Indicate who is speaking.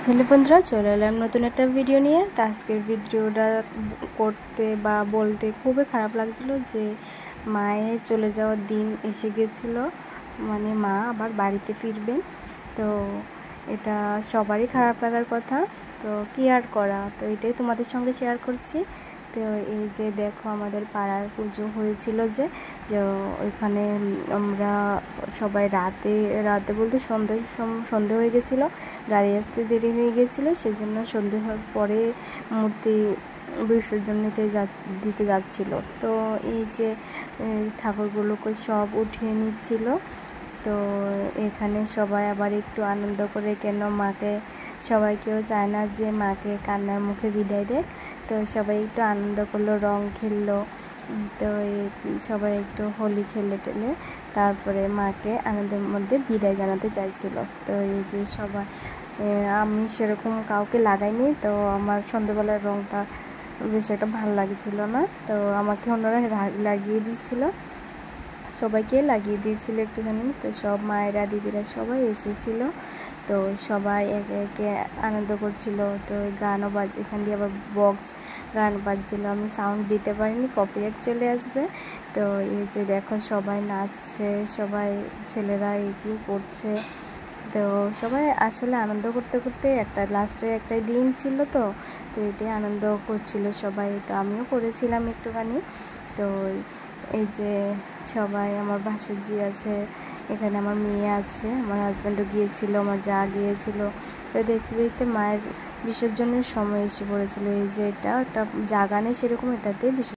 Speaker 1: Hello বন্ধুরা, চলে এলাম নতুন একটা ভিডিও নিয়ে। তো আজকের ভিডিওটা করতে বা বলতে খুবই খারাপ লাগছিল যে মায়ের চলে যাওয়ার দিন এসে গেছিলো, মানে মা আবার বাড়িতে ফিরবেন। তো এটা সবারই খারাপ লাগার কথা, তো কী আর করা, তো এটাই তোমাদের সঙ্গে শেয়ার করছি। তো এই যে দেখো, আমাদের পাড়ার পুজো হয়েছিল যে ওইখানে আমরা সবাই রাতে বলতে সন্ধে হয়ে গেছিলো, গাড়ি আসতে দেরি হয়ে গেছিলো, সেজন্য সন্ধে হওয়ার পরে মূর্তি বিসর্জন দিতে যাচ্ছিল। তো এই যে ঠাকুরগুলোকে সব উঠিয়ে নিচ্ছিল। তো এখানে সবাই আবার একটু আনন্দ করে, কেন মাকে সবাই কেউ চায় না যে মাকে কান্নার মুখে বিদায় দেয়। তো সবাই একটু আনন্দ করলো, রং খেললো। তো সবাই একটু হোলি খেলে টেলে তারপরে মাকে আনন্দের মধ্যে বিদায় জানাতে চাইছিল। তো এই যে সবাই, আমি সেরকম কাউকে লাগাইনি, তো আমার সন্ধ্যেবেলার রংটা বেশ একটা ভালো লাগছিল না, তো আমাকে অন্যরা লাগিয়ে দিচ্ছিল, সবাইকে লাগিয়ে দিয়েছিল একটুখানি। তো সব মায়েরা দিদিরা সবাই এসেছিল, তো সবাই একে একে আনন্দ করছিল। তো গানও এখান দিয়ে আবার বক্স গান বাজছিল, আমি সাউন্ড দিতে পারিনি, কপিরাইট চলে আসবে। তো এই যে দেখো সবাই নাচছে, সবাই ছেলেরা এগিয়ে করছে। তো সবাই আসলে আনন্দ করতে করতে লাস্টের একটা দিন ছিল, তো এটাই আনন্দ করছিল সবাই, তো আমিও করেছিলাম একটুখানি। তো এই যে সবাই, আমার ভাসুরজি আছে এখানে, আমার মেয়ে আছে, আমার হাজব্যান্ডও গিয়েছিল, আমার যা গিয়েছিল। তো দেখতে দেখতে মায়ের বিসর্জনের সময় এসে পড়েছিল। এই যে এটা একটা জায়গা নেই সেরকম, এটাতে